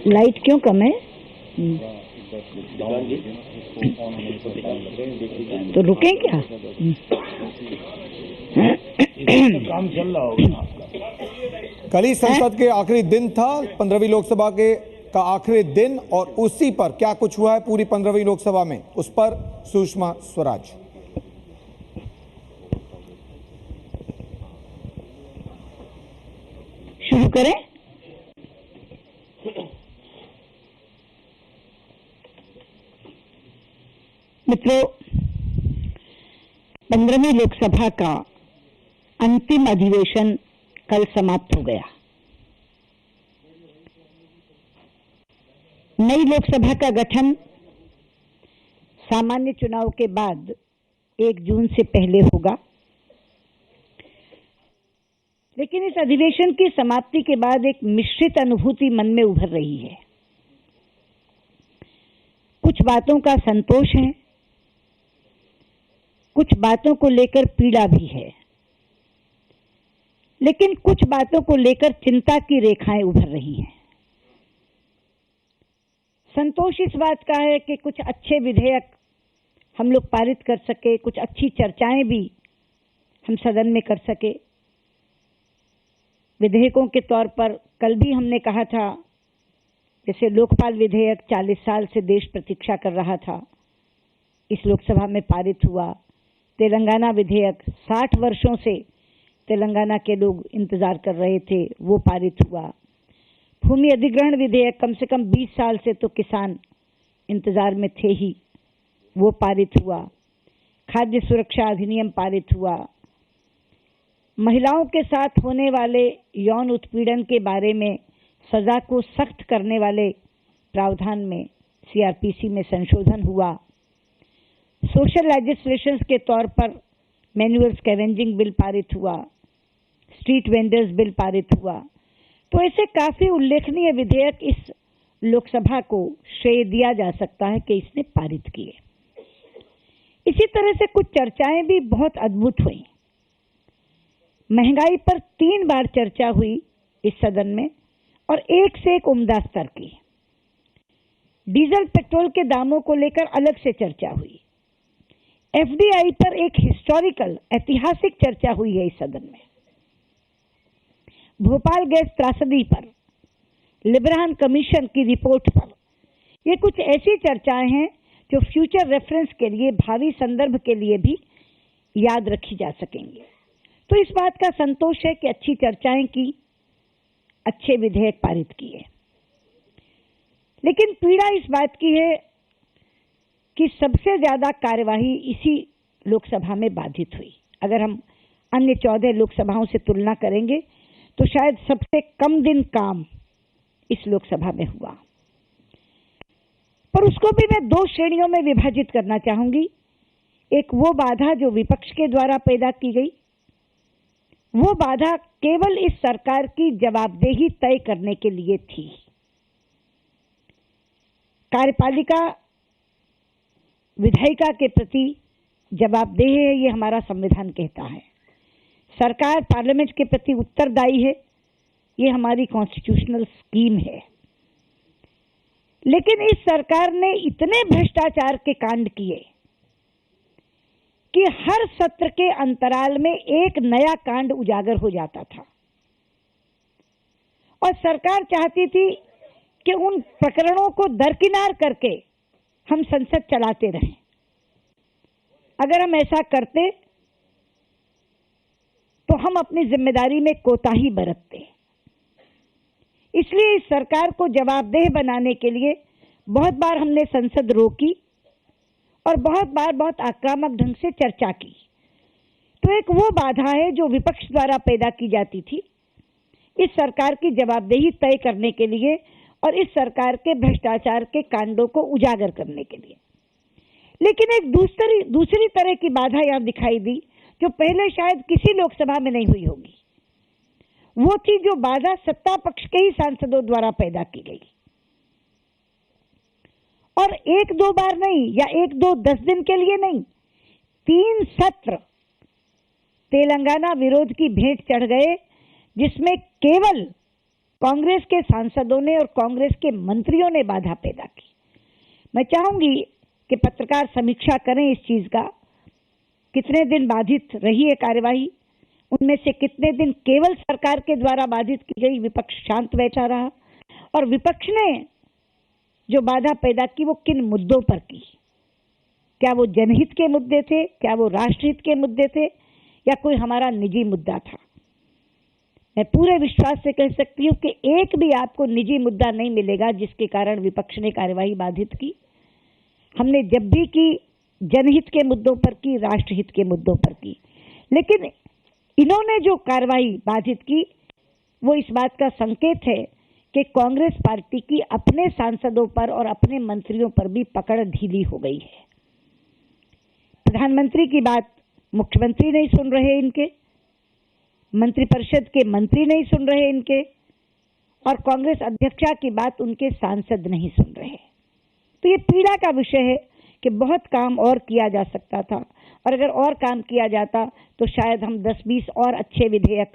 Light क्यों कम है? तो रुकें क्या? काम चल रहा होगा। कल ही संसद के आखिरी दिन था, 15वीं लोकसभा के का आखिरी दिन, और उसी पर क्या कुछ हुआ है पूरी 15वीं लोकसभा में, उस पर सुषमा स्वराज। शुरू करें? मित्रों, 15वीं लोकसभा का अंतिम अधिवेशन कल समाप्त हो गया। नई लोकसभा का गठन सामान्य चुनाव के बाद 1 जून से पहले होगा, लेकिन इस अधिवेशन की समाप्ति के बाद एक मिश्रित अनुभूति मन में उभर रही है। कुछ बातों का संतोष है, कुछ बातों को लेकर पीड़ा भी है, लेकिन कुछ बातों को लेकर चिंता की रेखाएं उभर रही हैं। संतोष इस बात का है कि कुछ अच्छे विधेयक हम लोग पारित कर सके, कुछ अच्छी चर्चाएं भी हम सदन में कर सके। विधेयकों के तौर पर कल भी हमने कहा था, जैसे लोकपाल विधेयक 40 साल से देश प्रतीक्षा कर रहा था, इस लोकसभा में पारित हुआ। तेलंगाना विधेयक 60 वर्षों से तेलंगाना के लोग इंतजार कर रहे थे, वो पारित हुआ। भूमि अधिग्रहण विधेयक कम से कम 20 साल से तो किसान इंतजार में थे ही, वो पारित हुआ। खाद्य सुरक्षा अधिनियम पारित हुआ। महिलाओं के साथ होने वाले यौन उत्पीड़न के बारे में सजा को सख्त करने वाले प्रावधान में सीआरपीसी में संशोधन हुआ। सोशल लेजिस्लेशंस के तौर पर मैनुअल स्कैवेंजिंग बिल पारित हुआ। स्ट्रीट वेंडर्स बिल पारित हुआ। तो ऐसे काफी उल्लेखनीय विधेयक इस लोकसभा को श्रेय दिया जा सकता है कि इसने पारित किए। इसी तरह से कुछ चर्चाएं भी बहुत अद्भुत हुई। महंगाई पर 3 बार चर्चा हुई इस सदन में, और एक से एक उम्दा स्तर की। डीजल पेट्रोल के दामों को लेकर अलग से चर्चा हुई। एफडीआई पर एक हिस्टोरिकल ऐतिहासिक चर्चा हुई है इस सदन में। भोपाल गैस त्रासदी पर, लिब्रान कमीशन की रिपोर्ट पर, ये कुछ ऐसी चर्चाएं हैं जो फ्यूचर रेफरेंस के लिए, भावी संदर्भ के लिए भी याद रखी जा सकेंगी। तो इस बात का संतोष है कि अच्छी चर्चाएं की, अच्छे विधेयक पारित किए। लेकिन पीड़ा इस बात की है कि सबसे ज्यादा कार्यवाही इसी लोकसभा में बाधित हुई। अगर हम अन्य 14 लोकसभाओं से तुलना करेंगे तो शायद सबसे कम दिन काम इस लोकसभा में हुआ। पर उसको भी मैं 2 श्रेणियों में विभाजित करना चाहूंगी। एक वो बाधा जो विपक्ष के द्वारा पैदा की गई, वो बाधा केवल इस सरकार की जवाबदेही तय करने के लिए थी। कार्यपालिका विधायिका के प्रति जवाबदेह है, ये हमारा संविधान कहता है। सरकार पार्लियामेंट के प्रति उत्तरदायी है, ये हमारी कॉन्स्टिट्यूशनल स्कीम है। लेकिन इस सरकार ने इतने भ्रष्टाचार के कांड किए कि हर सत्र के अंतराल में एक नया कांड उजागर हो जाता था, और सरकार चाहती थी कि उन प्रकरणों को दरकिनार करके हम संसद चलाते रहें। अगर हम ऐसा करते तो हम अपनी जिम्मेदारी में कोताही बरतते। इसलिए इस सरकार को जवाबदेह बनाने के लिए बहुत बार हमने संसद रोकी और बहुत बार बहुत आक्रामक ढंग से चर्चा की। तो एक वो बाधा है जो विपक्ष द्वारा पैदा की जाती थी इस सरकार की जवाबदेही तय करने के लिए और इस सरकार के भ्रष्टाचार के कांडों को उजागर करने के लिए। लेकिन एक दूसरी तरह की बाधा यहां दिखाई दी जो पहले शायद किसी लोकसभा में नहीं हुई होगी। वो थी जो बाधा सत्ता पक्ष के ही सांसदों द्वारा पैदा की गई, और 1-2 बार नहीं, या 1-2 10 दिन के लिए नहीं, 3 सत्र तेलंगाना विरोध की भेंट चढ़ गए, जिसमें केवल कांग्रेस के सांसदों ने और कांग्रेस के मंत्रियों ने बाधा पैदा की। मैं चाहूंगी कि पत्रकार समीक्षा करें इस चीज का, कितने दिन बाधित रही है कार्यवाही, उनमें से कितने दिन केवल सरकार के द्वारा बाधित की गई, विपक्ष शांत बैठा रहा, और विपक्ष ने जो बाधा पैदा की वो किन मुद्दों पर की। क्या वो जनहित के मुद्दे थे, क्या वो राष्ट्रहित के मुद्दे थे, या कोई हमारा निजी मुद्दा था। मैं पूरे विश्वास से कह सकती हूं कि एक भी आपको निजी मुद्दा नहीं मिलेगा जिसके कारण विपक्ष ने कार्यवाही बाधित की। हमने जब भी की जनहित के मुद्दों पर की, राष्ट्रहित के मुद्दों पर की, लेकिन इन्होंने जो कार्रवाई बाधित की वो इस बात का संकेत है कि कांग्रेस पार्टी की अपने सांसदों पर और अपने मंत्रियों पर भी पकड़ ढीली हो गई है। प्रधानमंत्री की बात मुख्यमंत्री नहीं सुन रहे इनके, मंत्रिपरिषद के मंत्री नहीं सुन रहे इनके, और कांग्रेस अध्यक्षा की बात उनके सांसद नहीं सुन रहे। तो ये पीड़ा का विषय है कि बहुत काम और किया जा सकता था, और अगर और काम किया जाता तो शायद हम 10-20 और अच्छे विधेयक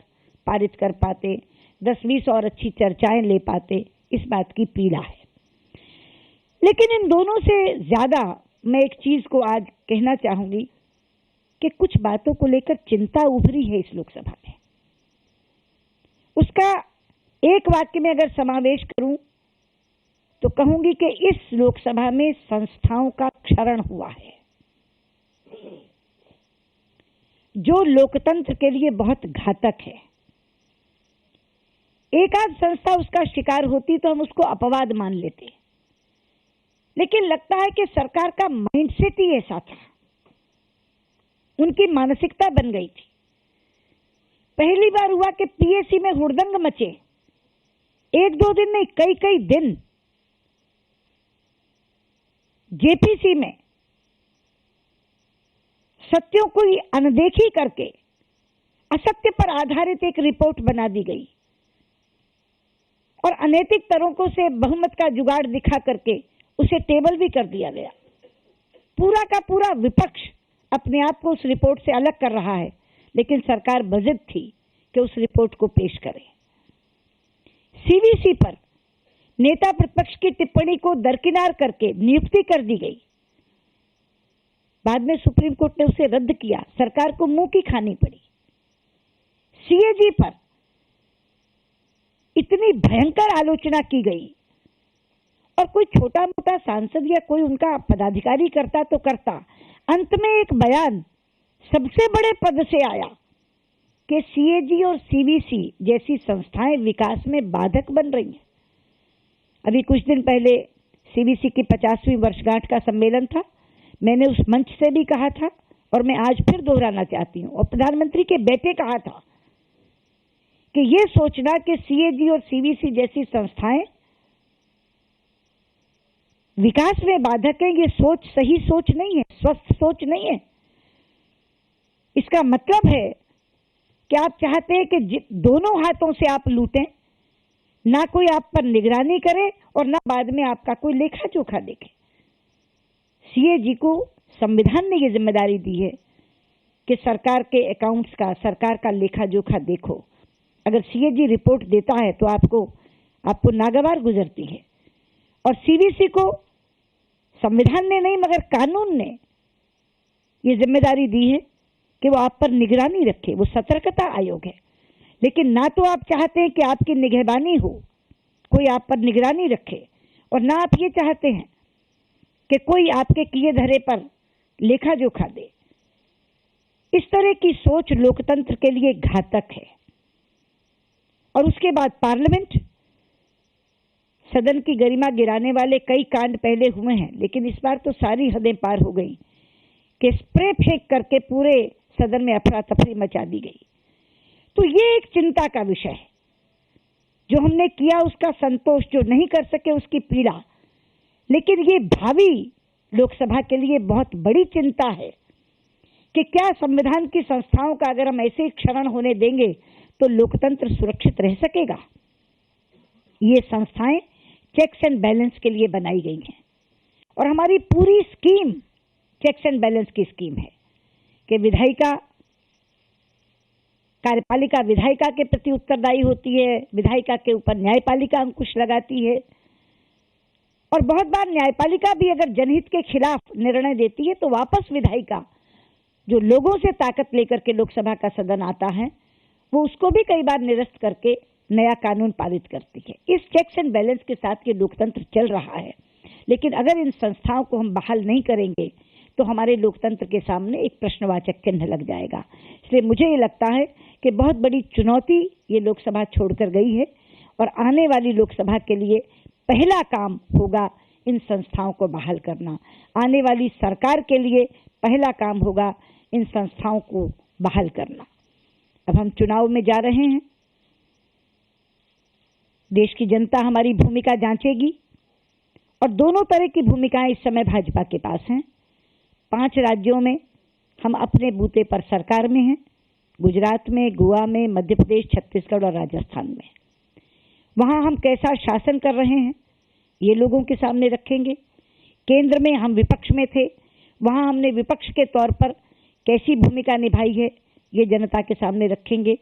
पारित कर पाते, 10-20 और अच्छी चर्चाएं ले पाते। इस बात की पीड़ा है। लेकिन इन दोनों से ज्यादा मैं एक चीज को आज कहना चाहूंगी कि कुछ बातों को लेकर चिंता उभरी है इस लोकसभा में। उसका एक वाक्य में अगर समावेश करूं तो कहूंगी कि इस लोकसभा में संस्थाओं का क्षरण हुआ है, जो लोकतंत्र के लिए बहुत घातक है। एक आध संस्था उसका शिकार होती तो हम उसको अपवाद मान लेते, लेकिन लगता है कि सरकार का माइंडसेट ही ऐसा था, उनकी मानसिकता बन गई थी। पहली बार हुआ कि पीएसी में हुड़दंग मचे, 1-2 दिन नहीं, कई दिन। जेपीसी में सत्यों को अनदेखी करके असत्य पर आधारित एक रिपोर्ट बना दी गई, और अनैतिक तरीकों से बहुमत का जुगाड़ दिखा करके उसे टेबल भी कर दिया गया। पूरा का पूरा विपक्ष अपने आप को उस रिपोर्ट से अलग कर रहा है, लेकिन सरकार बजिद थी कि उस रिपोर्ट को पेश करे। सीवीसी पर नेता प्रतिपक्ष की टिप्पणी को दरकिनार करके नियुक्ति कर दी गई। बाद में सुप्रीम कोर्ट ने उसे रद्द किया, सरकार को मुंह की खानी पड़ी। सीएजी पर इतनी भयंकर आलोचना की गई, और कोई छोटा मोटा सांसद या कोई उनका पदाधिकारी करता तो करता, अंत में एक बयान सबसे बड़े पद से आया कि सीएजी और सीवीसी जैसी संस्थाएं विकास में बाधक बन रही हैं। अभी कुछ दिन पहले सीवीसी की 50वीं वर्षगांठ का सम्मेलन था। मैंने उस मंच से भी कहा था, और मैं आज फिर दोहराना चाहती हूं, और प्रधानमंत्री के बेटे कहा था कि यह सोचना कि सीएजी और सीवीसी जैसी संस्थाएं विकास में बाधक है, ये सोच सही सोच नहीं है, स्वस्थ सोच नहीं है। इसका मतलब है कि आप चाहते हैं कि दोनों हाथों से आप लूटें, ना कोई आप पर निगरानी करे और ना बाद में आपका कोई लेखा जोखा देखे। सीएजी को संविधान ने ये जिम्मेदारी दी है कि सरकार के अकाउंट्स का, सरकार का लेखा जोखा देखो। अगर सीएजी रिपोर्ट देता है तो आपको नागवार गुजरती है। और सीवीसी को संविधान ने नहीं मगर कानून ने ये जिम्मेदारी दी है कि वो आप पर निगरानी रखे, वो सतर्कता आयोग है। लेकिन ना तो आप चाहते हैं कि आपकी निगहबानी हो, कोई आप पर निगरानी रखे, और ना आप ये चाहते हैं कि कोई आपके किए धरे पर लेखा जोखा दे। इस तरह की सोच लोकतंत्र के लिए घातक है। और उसके बाद पार्लियामेंट, सदन की गरिमा गिराने वाले कई कांड पहले हुए हैं, लेकिन इस बार तो सारी हदें पार हो गई कि स्प्रे फेंक करके पूरे सदन में अफरा तफरी मचा दी गई। तो ये एक चिंता का विषय है। जो हमने किया उसका संतोष, जो नहीं कर सके उसकी पीड़ा, लेकिन ये भावी लोकसभा के लिए बहुत बड़ी चिंता है कि क्या संविधान की संस्थाओं का अगर हम ऐसे ही क्षरण होने देंगे तो लोकतंत्र सुरक्षित रह सकेगा। ये संस्थाएं चेक्स एंड बैलेंस के लिए बनाई गई हैं, और हमारी पूरी स्कीम चेक्स एंड बैलेंस की स्कीम है कि विधायिका कार्यपालिका विधायिका के प्रति उत्तरदायी होती है, विधायिका के ऊपर न्यायपालिका अंकुश लगाती है, और बहुत बार न्यायपालिका भी अगर जनहित के खिलाफ निर्णय देती है तो वापस विधायिका जो लोगों से ताकत लेकर के लोकसभा का सदन आता है वो उसको भी कई बार निरस्त करके नया कानून पारित करती है। इस चेक्स एंड बैलेंस के साथ ये लोकतंत्र चल रहा है, लेकिन अगर इन संस्थाओं को हम बहाल नहीं करेंगे तो हमारे लोकतंत्र के सामने एक प्रश्नवाचक चिन्ह लग जाएगा। इसलिए मुझे ये लगता है कि बहुत बड़ी चुनौती ये लोकसभा छोड़कर गई है और आने वाली लोकसभा के लिए पहला काम होगा इन संस्थाओं को बहाल करना। आने वाली सरकार के लिए पहला काम होगा इन संस्थाओं को बहाल करना। अब हम चुनाव में जा रहे हैं, देश की जनता हमारी भूमिका जांचेगी और दोनों तरह की भूमिकाएं इस समय भाजपा के पास हैं। 5 राज्यों में हम अपने बूते पर सरकार में हैं, गुजरात में, गोवा में, मध्य प्रदेश, छत्तीसगढ़ और राजस्थान में। वहां हम कैसा शासन कर रहे हैं ये लोगों के सामने रखेंगे। केंद्र में हम विपक्ष में थे, वहां हमने विपक्ष के तौर पर कैसी भूमिका निभाई है ये जनता के सामने रखेंगे।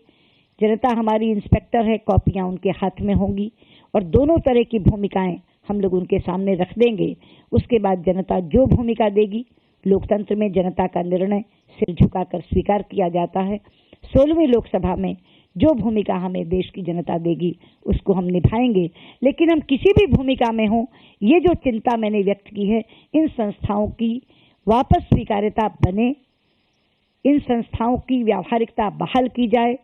जनता हमारी इंस्पेक्टर है, कॉपियां उनके हाथ में होंगी और दोनों तरह की भूमिकाएं हम लोग उनके सामने रख देंगे। उसके बाद जनता जो भूमिका देगी, लोकतंत्र में जनता का निर्णय सिर झुकाकर स्वीकार किया जाता है। 16वीं लोकसभा में जो भूमिका हमें देश की जनता देगी उसको हम निभाएंगे, लेकिन हम किसी भी भूमिका में हों, ये जो चिंता मैंने व्यक्त की है, इन संस्थाओं की वापस स्वीकार्यता बने, इन संस्थाओं की व्यावहारिकता बहाल की जाए,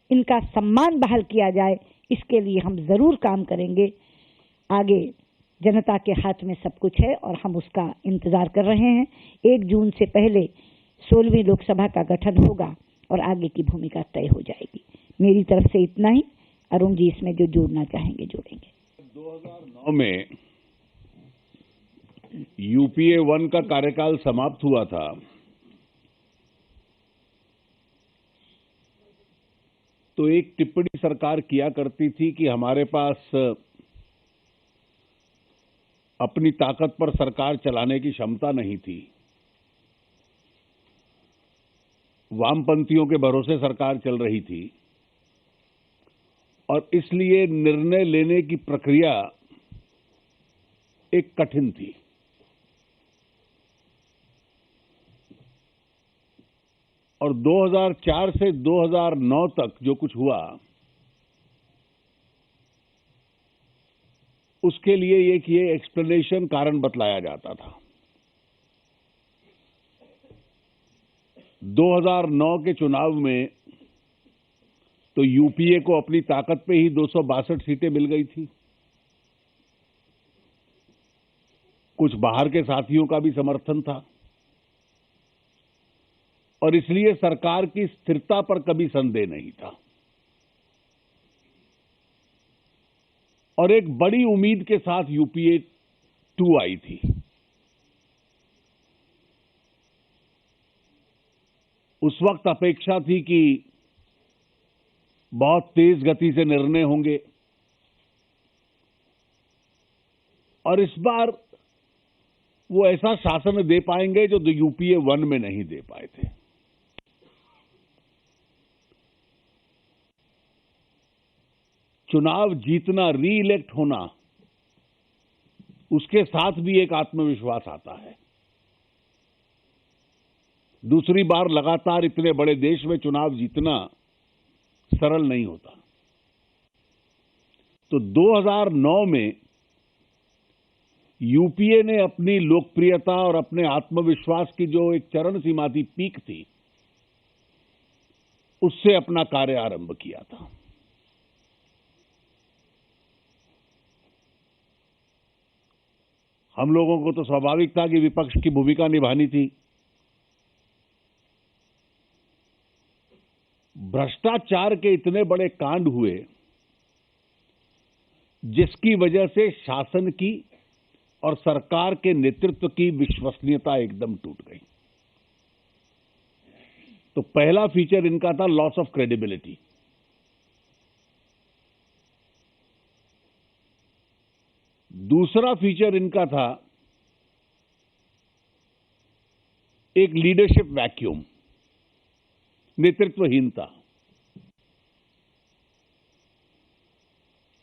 इनका सम्मान बहाल किया जाए, इसके लिए हम जरूर काम करेंगे। आगे जनता के हाथ में सब कुछ है और हम उसका इंतजार कर रहे हैं। 1 जून से पहले 16वीं लोकसभा का गठन होगा और आगे की भूमिका तय हो जाएगी। मेरी तरफ से इतना ही। अरुण जी इसमें जो जोड़ना चाहेंगे जोड़ेंगे। 2009 में यूपीए 1 का कार्यकाल समाप्त हुआ था, तो एक टिप्पणी सरकार किया करती थी कि हमारे पास अपनी ताकत पर सरकार चलाने की क्षमता नहीं थी, वामपंथियों के भरोसे सरकार चल रही थी और इसलिए निर्णय लेने की प्रक्रिया एक कठिन थी। और 2004 से 2009 तक जो कुछ हुआ उसके लिए एक ये एक्सप्लेनेशन कारण बतलाया जाता था। 2009 के चुनाव में तो यूपीए को अपनी ताकत पे ही 262 सीटें मिल गई थी। कुछ बाहर के साथियों का भी समर्थन था और इसलिए सरकार की स्थिरता पर कभी संदेह नहीं था और एक बड़ी उम्मीद के साथ यूपीए 2 आई थी। उस वक्त अपेक्षा थी कि बहुत तेज गति से निर्णय होंगे और इस बार वो ऐसा शासन दे पाएंगे जो यूपीए 1 में नहीं दे पाए थे। चुनाव जीतना, री इलेक्ट होना, उसके साथ भी एक आत्मविश्वास आता है। दूसरी बार लगातार इतने बड़े देश में चुनाव जीतना सरल नहीं होता। तो 2009 में यूपीए ने अपनी लोकप्रियता और अपने आत्मविश्वास की जो एक चरण सीमा थी, पीक थी, उससे अपना कार्य आरंभ किया था। हम लोगों को तो स्वाभाविक था कि विपक्ष की भूमिका निभानी थी। भ्रष्टाचार के इतने बड़े कांड हुए जिसकी वजह से शासन की और सरकार के नेतृत्व की विश्वसनीयता एकदम टूट गई। तो पहला फीचर इनका था लॉस ऑफ क्रेडिबिलिटी। दूसरा फीचर इनका था एक लीडरशिप वैक्यूम, नेतृत्वहीनता।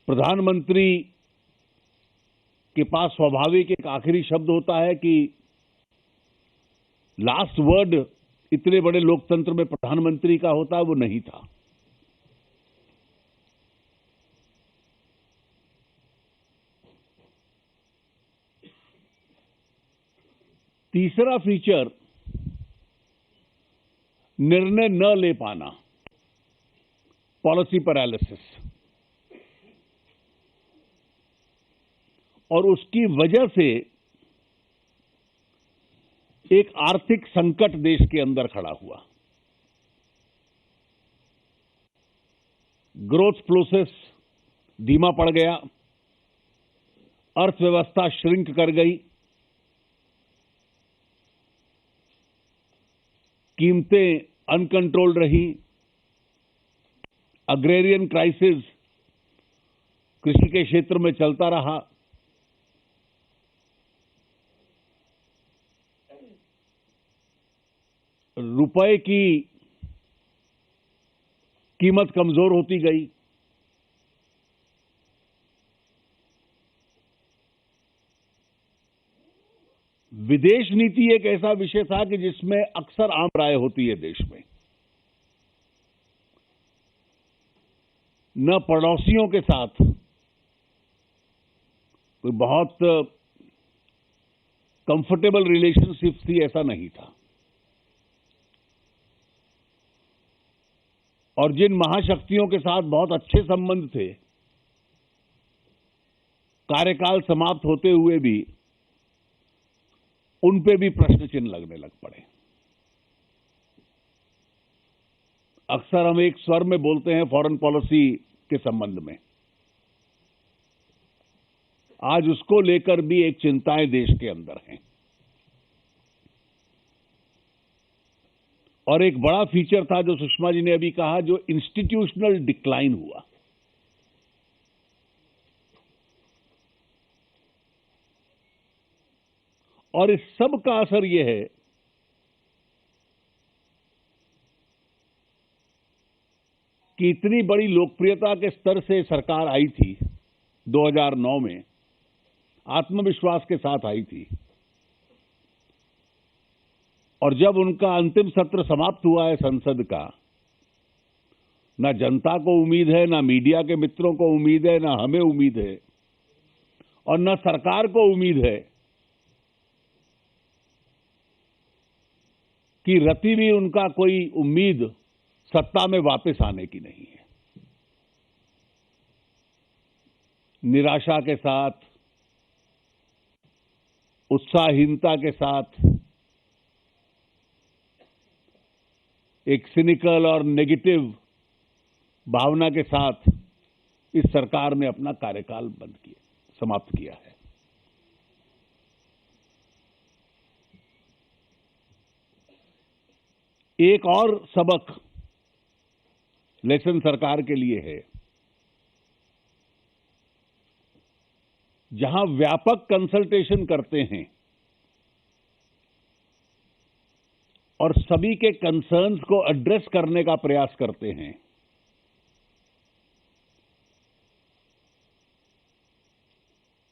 प्रधानमंत्री के पास स्वाभाविक एक आखिरी शब्द होता है कि लास्ट वर्ड इतने बड़े लोकतंत्र में प्रधानमंत्री का होता है, वो नहीं था। तीसरा फीचर, निर्णय न ले पाना, पॉलिसी पैरालिसिस, और उसकी वजह से एक आर्थिक संकट देश के अंदर खड़ा हुआ। ग्रोथ प्रोसेस धीमा पड़ गया, अर्थव्यवस्था श्रिंक कर गई, कीमतें अनकंट्रोल्ड रही, अग्रेरियन क्राइसिस कृषि के क्षेत्र में चलता रहा, रुपए की कीमत कमजोर होती गई, विदेश नीति एक ऐसा विषय था कि जिसमें अक्सर आम राय होती है देश में। न पड़ोसियों के साथ कोई बहुत कंफर्टेबल रिलेशनशिप थी, ऐसा नहीं था। और जिन महाशक्तियों के साथ बहुत अच्छे संबंध थे, कार्यकाल समाप्त होते हुए भी उन पे भी प्रश्न चिन्ह लगने लग पड़े। अक्सर हम एक स्वर में बोलते हैं फॉरेन पॉलिसी के संबंध में, आज उसको लेकर भी एक चिंताएं देश के अंदर हैं। और एक बड़ा फीचर था जो सुषमा जी ने अभी कहा, जो इंस्टीट्यूशनल डिक्लाइन हुआ। और इस सब का असर यह है कि इतनी बड़ी लोकप्रियता के स्तर से सरकार आई थी 2009 में, आत्मविश्वास के साथ आई थी, और जब उनका अंतिम सत्र समाप्त हुआ है संसद का, ना जनता को उम्मीद है, ना मीडिया के मित्रों को उम्मीद है, ना हमें उम्मीद है, और ना सरकार को उम्मीद है कि रति भी उनका कोई उम्मीद सत्ता में वापस आने की नहीं है। निराशा के साथ, उत्साहहीनता के साथ, एक सिनिकल और नेगेटिव भावना के साथ इस सरकार ने अपना कार्यकाल समाप्त किया है। एक और सबक लेसन सरकार के लिए है, जहां व्यापक कंसल्टेशन करते हैं और सभी के कंसर्न्स को एड्रेस करने का प्रयास करते हैं,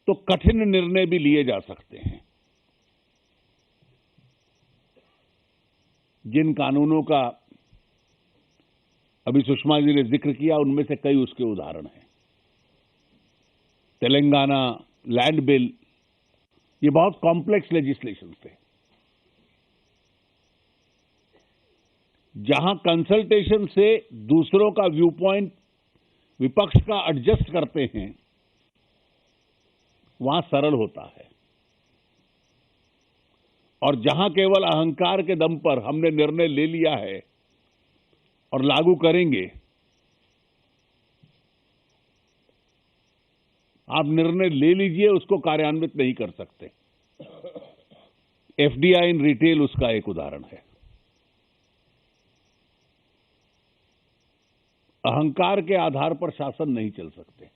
तो कठिन निर्णय भी लिए जा सकते हैं। जिन कानूनों का अभी सुषमा जी ने जिक्र किया, उनमें से कई उसके उदाहरण हैं। तेलंगाना लैंड बिल, ये बहुत कॉम्प्लेक्स लेजिस्लेशन थे, जहां कंसल्टेशन से दूसरों का व्यू पॉइंट, विपक्ष का एडजस्ट करते हैं, वहां सरल होता है। और जहां केवल अहंकार के दम पर हमने निर्णय ले लिया है और लागू करेंगे, आप निर्णय ले लीजिए, उसको कार्यान्वित नहीं कर सकते। एफडीआई इन रिटेल उसका एक उदाहरण है। अहंकार के आधार पर शासन नहीं चल सकते।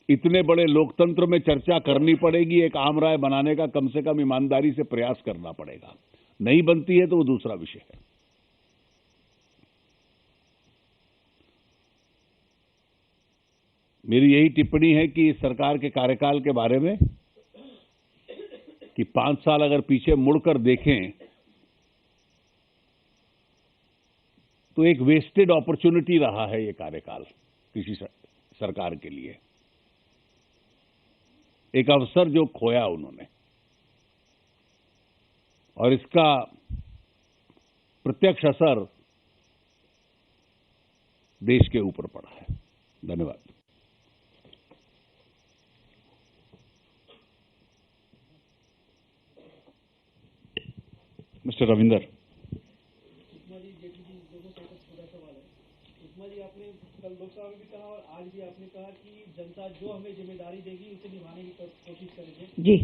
इतने बड़े लोकतंत्र में चर्चा करनी पड़ेगी, एक आम राय बनाने का कम से कम ईमानदारी से प्रयास करना पड़ेगा। नहीं बनती है तो वो दूसरा विषय है। मेरी यही टिप्पणी है कि इस सरकार के कार्यकाल के बारे में कि 5 साल अगर पीछे मुड़कर देखें तो एक वेस्टेड अपॉर्चुनिटी रहा है ये कार्यकाल किसी सरकार के लिए, एक अवसर जो खोया उन्होंने, और इसका प्रत्यक्ष असर देश के ऊपर पड़ा है। धन्यवाद। मिस्टर रविंदर। सुषमा जी, जेटली जी, दोनों से पूरा सवाल है। सुषमा जी, आपने कल लोकसभा में भी कहा और आज भी आपने कहा कि जनता जो हमें जिम्मेदारी देगी उसे निभाने की कोशिश करेंगे। जी।